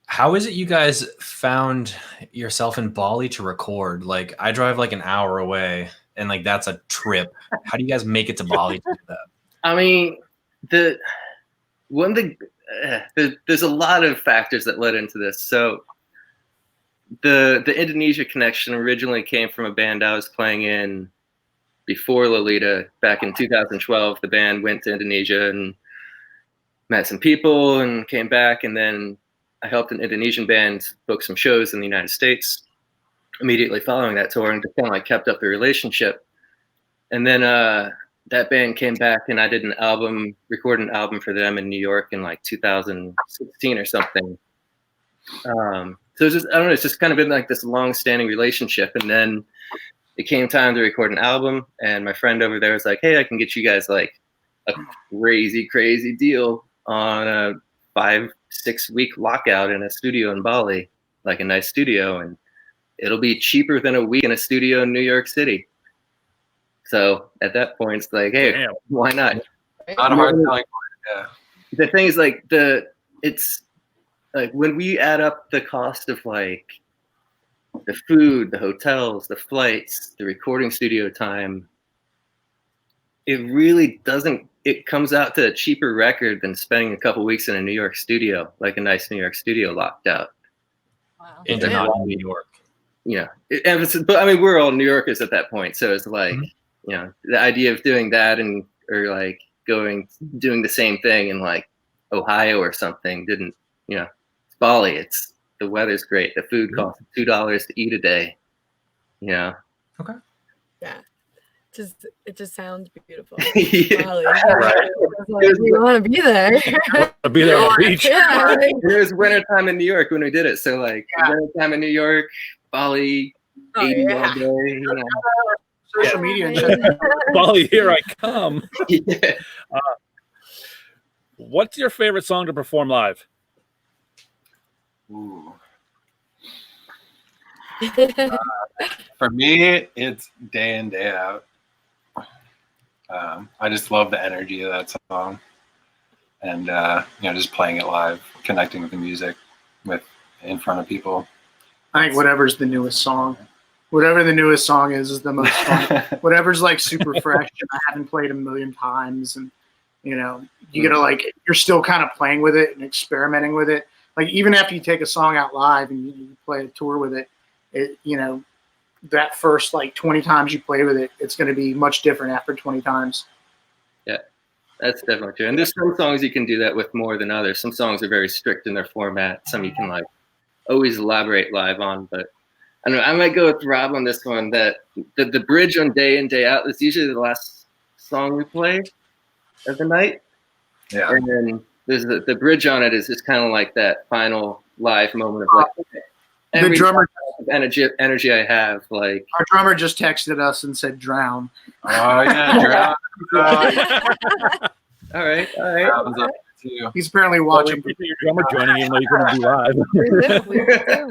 How is it you guys found yourself in Bali to record? Like, I drive like an hour away, and like that's a trip. How do you guys make it to Bali to do that? I mean, there's a lot of factors that led into this. So the Indonesia connection originally came from a band I was playing in before Lolita. Back in 2012, the band went to Indonesia and met some people and came back, and then I helped an Indonesian band book some shows in the United States immediately following that tour, and just kind of like kept up the relationship. And then that band came back, and I did recorded an album for them in New York in like 2016 or something. So it's just, I don't know, it's just kind of been like this long-standing relationship. And then it came time to record an album, and my friend over there was like, hey, I can get you guys like a crazy deal on a 5-6 week lockout in a studio in Bali, like a nice studio, and it'll be cheaper than a week in a studio in New York City. So at that point, it's like, hey, Damn. why not? Not a hard selling point. Yeah. The thing is, like, it's like when we add up the cost of like the food, the hotels, the flights, the recording studio time, it really doesn't. It comes out to a cheaper record than spending a couple weeks in a New York studio, like a nice New York studio locked out. Wow. And you're not in New York. Yeah, but I mean, we're all New Yorkers at that point, so it's like, you know, the idea of doing that or like doing the same thing in like Ohio or something didn't, you know, it's Bali. The weather's great. The food costs $2 to eat a day. You know. Okay. Yeah. It just sounds beautiful. Yeah. Bali. You want to be there. I'll be there on the beach. Yeah. It was wintertime in New York when we did it, so like wintertime in New York, Bali, 80 all day. You know. Social media and shit. Bali, here I come. Yeah. What's your favorite song to perform live? Ooh. For me, it's Day In, Day Out. I just love the energy of that song, and you know, just playing it live, connecting with the music, in front of people. I think whatever's the newest song, whatever the newest song is the most fun. Whatever's like super fresh and I haven't played a million times, and you know, you gotta like, you're still kind of playing with it and experimenting with it. Like even after you take a song out live and you play a tour with it, you know, that first like 20 times you play with it, it's going to be much different after 20 times. Yeah, that's definitely true. And there's some songs you can do that with more than others. Some songs are very strict in their format. Some you can like always elaborate live on. But I don't know, I might go with Rob on this one. That the bridge on Day In, Day Out is usually the last song we play of the night. Yeah. And then there's the bridge on it is just kind of like that final live moment of like, okay, The drummer, energy I have, like our drummer just texted us and said drown. Oh yeah, all right. Drowns up too. He's apparently Well, we watching. appreciate your drummer joining even though you couldn't be live.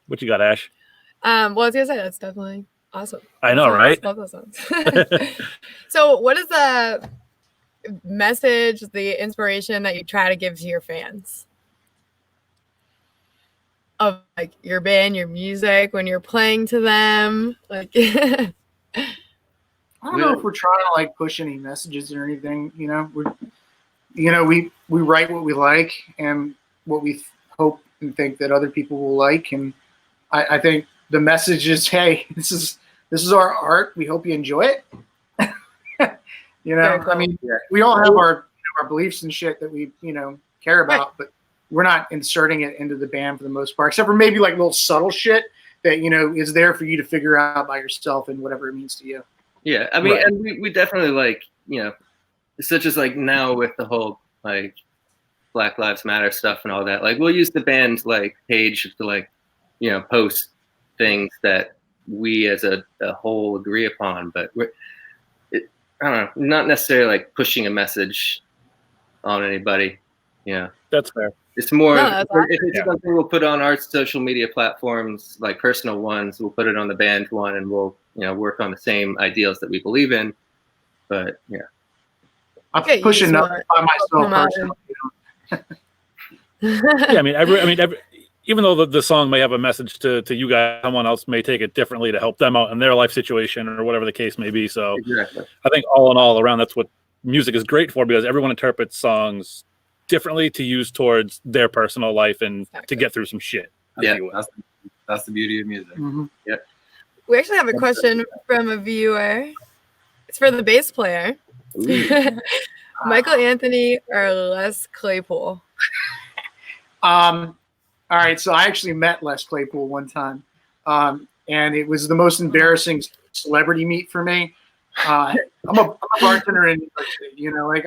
What you got, Ash? Well, I was gonna say that's definitely awesome. I know, right? Love those songs. So, what is the message, the inspiration that you try to give to your fans of like your band, your music when you're playing to them? Like, I don't know if we're trying to like push any messages or anything. You know, we write what we like and what we hope and think that other people will like, and I think the message is, hey, this is our art. We hope you enjoy it. You know, cool. I mean, we all have our beliefs and shit that we care about, right, but we're not inserting it into the band for the most part, except for maybe like little subtle shit that is there for you to figure out by yourself and whatever it means to you. Yeah, I mean, right. And we definitely like, such as like now with the whole like Black Lives Matter stuff and all that, like we'll use the band's like page to like, post things that we as a whole agree upon, but I don't know, not necessarily like pushing a message on anybody, Yeah, That's fair. it's more. No, that's if it's something we'll put on our social media platforms, like personal ones, we'll put it on the band one, and we'll work on the same ideals that we believe in. But yeah, I'm Okay, you pushing just up want- by myself come out personally. Yeah, even though the song may have a message to you guys, someone else may take it differently to help them out in their life situation or whatever the case may be. So exactly. I think all in all around, that's what music is great for, because everyone interprets songs differently to use towards their personal life and to get through some shit. Yeah, That's the beauty of music. Mm-hmm. We actually have a question from a viewer. It's for the bass player. Michael Anthony or Les Claypool? All right, so I actually met Les Claypool one time, and it was the most embarrassing celebrity meet for me. I'm a bartender in New York City. Like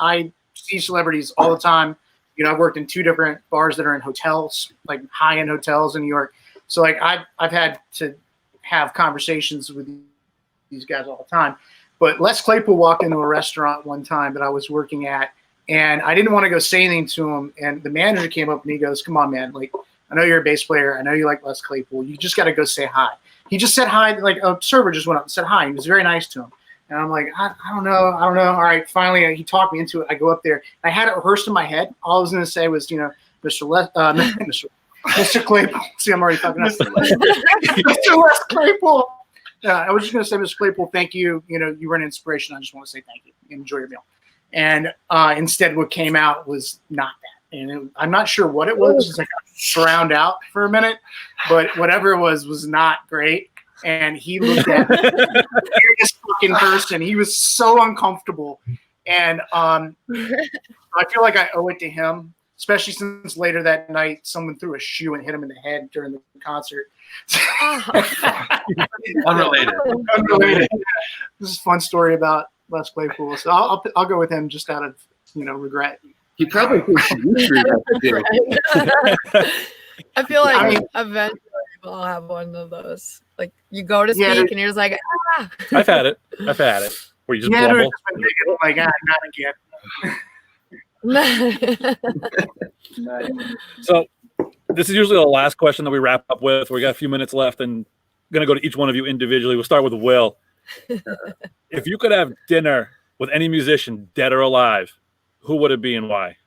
I see celebrities all the time. I've worked in 2 different bars that are in hotels, like high-end hotels in New York. So like I've had to have conversations with these guys all the time. But Les Claypool walked into a restaurant one time that I was working at, and I didn't want to go say anything to him. And the manager came up and he goes, "Come on, man. Like, I know you're a bass player. I know you like Les Claypool. You just got to go say hi." He just said hi. Like a server just went up and said hi. He was very nice to him. And I'm like, I don't know. All right. Finally, he talked me into it. I go up there. I had it rehearsed in my head. All I was going to say was, Mr. Claypool. See, I'm already talking. Mr. Les Claypool. I was just going to say, Mr. Claypool, thank you. You were an inspiration. I just want to say thank you. Enjoy your meal. And instead, what came out was not that. And I'm not sure what it was. It's like I drowned out for a minute. But whatever it was not great. And he looked at me, this fucking person. He was so uncomfortable. And I feel like I owe it to him, especially since later that night, someone threw a shoe and hit him in the head during the concert. Unrelated. This is a fun story about Les Claypool. So I'll go with him just out of regret. He probably thinks you screwed up too. I feel like eventually we'll have one of those. Like you go to speak and you're just like, ah. I've had it. Where you just blumble. Like, not again. So this is usually the last question that we wrap up with. We got a few minutes left, and I'm going to go to each one of you individually. We'll start with Will. If you could have dinner with any musician, dead or alive, who would it be and why?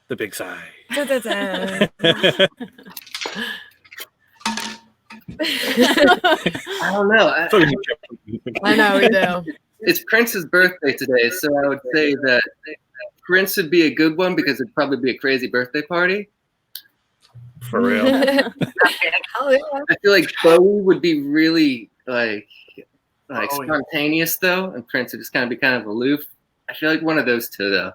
The big sigh. I don't know. I know we do. It's Prince's birthday today, so I would say that Prince would be a good one because it'd probably be a crazy birthday party. For real. I feel like Bowie would be really like spontaneous though, and Prince would just kind of aloof. I feel like one of those two though.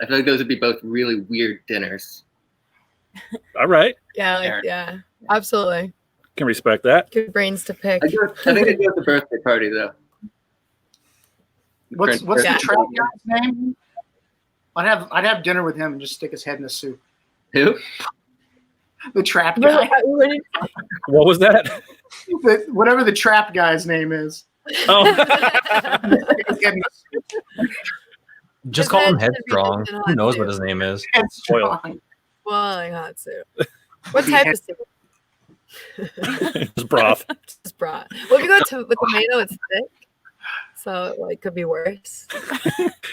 I feel like those would be both really weird dinners. All right. Yeah, absolutely. Can respect that. Good brains to pick. I think I'd go with the birthday party though. What's the trap guy's name? I'd have dinner with him and just stick his head in the soup. Who? The trap guy. What was that? Whatever the trap guy's name is. Oh. Just call him Headstrong. Who knows what his name is? Headstrong. Boiling hot soup. What type of soup? Just broth. Just broth. Well, if you go with tomato, it's thick, so it could be worse.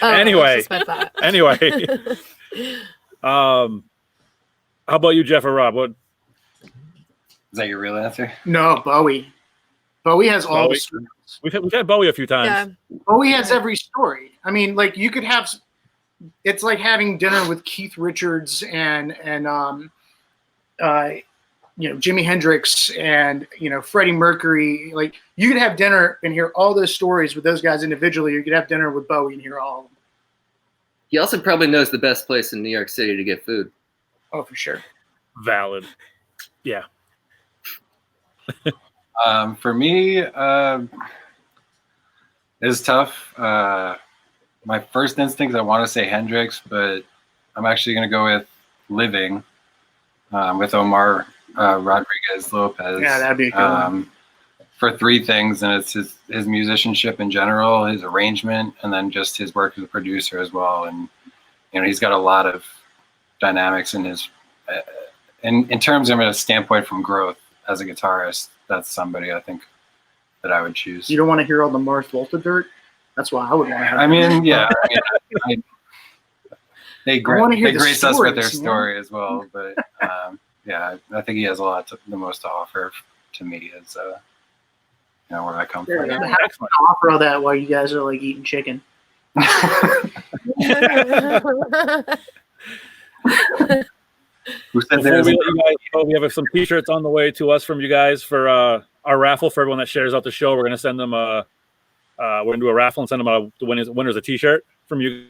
Anyway. How about you, Jeff or Rob? What? Is that your real answer? No, Bowie. Bowie has all the stories. We've had Bowie a few times. Yeah. Bowie has every story. I mean, like you could have. It's like having dinner with Keith Richards and Jimi Hendrix and Freddie Mercury. Like you could have dinner and hear all those stories with those guys individually. You could have dinner with Bowie and hear all of them. He also probably knows the best place in New York City to get food. Oh, for sure. Valid. Yeah. For me, it's tough. My first instinct is I want to say Hendrix, but I'm actually going to go with Living with Omar Rodriguez Lopez. Yeah, that'd be a good one. for three things, and it's his musicianship in general, his arrangement, and then just his work as a producer as well. And he's got a lot of dynamics in his in terms of a standpoint from growth as a guitarist. That's somebody I think that I would choose. You don't want to hear all the Mars Volta dirt? That's why I would want to have. I mean, yeah. They grace us with their story as well, but yeah, I think he has the most to offer to me as where I come from. Yeah, offer all that while you guys are like eating chicken. Who said Before we let you guys go, we have some T-shirts on the way to us from you guys for our raffle. For everyone that shares out the show, we're gonna send them we're gonna do a raffle and send them the winners a T-shirt from you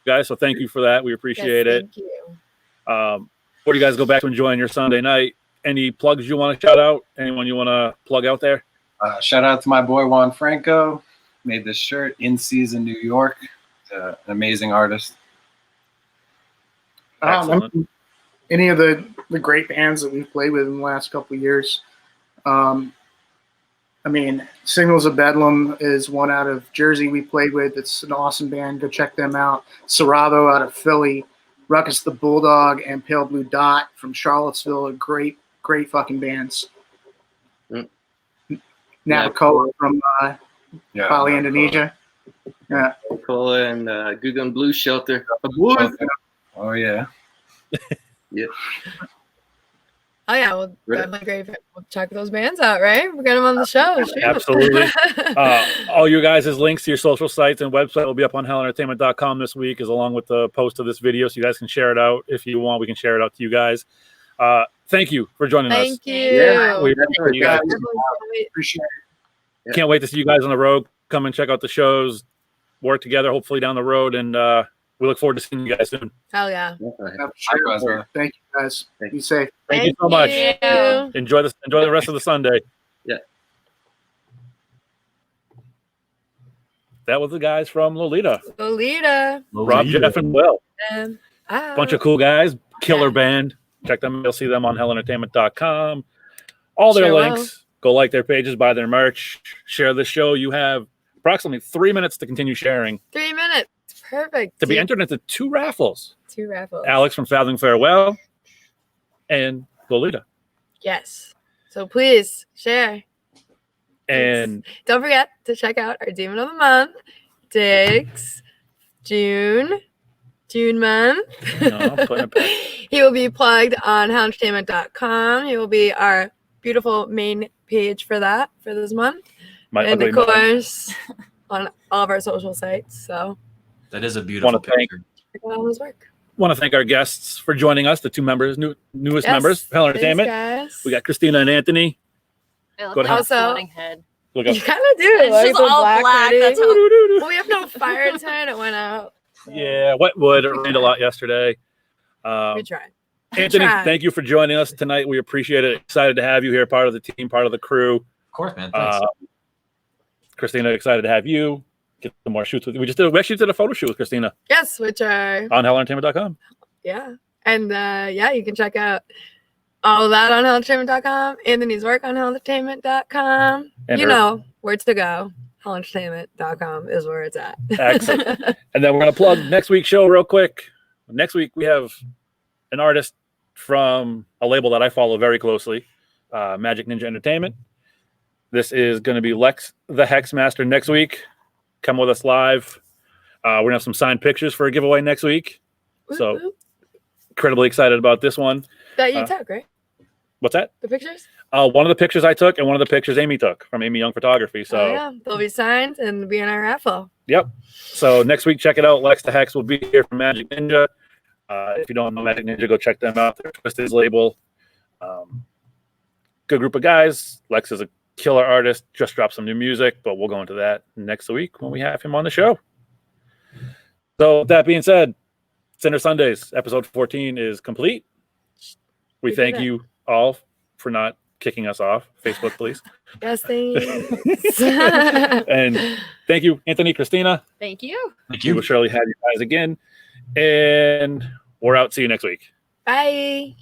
guys. So thank you for that. We appreciate it. Thank you. Before you guys go back to enjoying your Sunday night, any plugs you want to shout out? Anyone you want to plug out there? Shout out to my boy Juan Franco. Made this shirt in season New York. An amazing artist. Any of the great bands that we've played with in the last couple of years. I mean, Signals of Bedlam is one out of Jersey we played with. It's an awesome band. Go check them out. Serrado out of Philly. Ruckus the Bulldog and Pale Blue Dot from Charlottesville are great fucking bands. Navacola from Bali, Indonesia. Yeah. Navacola and Guggen Blues Shelter. Oh yeah. Yeah. Oh yeah, well, definitely great. We'll check those bands out, right? We'll get them on the show. Shoot. Absolutely. All you guys' links to your social sites and website will be up on hellentertainment.com this week, along with the post of this video, so you guys can share it out if you want. We can share it out to you guys. Thank you for joining us. Thank you. Yeah, we appreciate you guys. Appreciate it. Can't wait to see you guys on the road. Come and check out the shows, work together, hopefully down the road, and we look forward to seeing you guys soon. Hell yeah. Thank you guys. Be safe. Thank you so much. You. Enjoy the rest of the Sunday. Yeah. That was the guys from Lolita. Rob, Jeff, and Will. Bunch of cool guys. Killer band. Check them. You'll see them on hellentertainment.com. All their links. Go like their pages, buy their merch, share the show. You have approximately 3 minutes to continue sharing. 3 minutes. Perfect. To be entered into two raffles. Alex from Fathoming Farewell and Lolita. Yes. So please share. And don't forget to check out our Demon of the Month, Diggs, June month. He will be plugged on hellentertainment.com. He will be our beautiful main page for this month. And of course, on all of our social sites. So that is a beautiful picture. Check out his work. Want to thank our guests for joining us, the two members, newest members of Hell Entertainment. We got Christina and Anthony. Also, head. You kind of do. It's just all black. That's how... Well, we have no fire tonight. It went out. Yeah, wet wood. It rained a lot yesterday. We tried. Anthony, thank you for joining us tonight. We appreciate it. Excited to have you here, part of the team, part of the crew. Of course, man. Thanks. Christina, excited to have you. Get some more shoots with you. We actually did a photo shoot with Christina. Yes, which are on hellentertainment.com. Yeah. And you can check out all of that on hellentertainment.com. Anthony's work on hellentertainment.com. And you know where to go. hellentertainment.com is where it's at. Excellent. And then we're going to plug next week's show real quick. Next week, we have an artist from a label that I follow very closely, Magic Ninja Entertainment. This is going to be Lex the Hexmaster next week. Come with us live. We're going to have some signed pictures for a giveaway next week. So incredibly excited about this one. That you took, right? What's that? The pictures? One of the pictures I took and one of the pictures Amy took from Amy Young Photography. So yeah, they'll be signed and be in our raffle. Yep. So next week, check it out. Lex the Hex will be here from Magic Ninja. If you don't know Magic Ninja, go check them out. They're Twisted's label. Good group of guys. Lex is a killer artist. Just dropped some new music, but we'll go into that next week when we have him on the show. So with that being said, Center Sundays episode 14 is complete. We thank you all for not kicking us off. Facebook, please. Yes, thanks. And thank you, Anthony, Christina. Thank you. Thank you. We will surely have you guys again. And we're out. See you next week. Bye.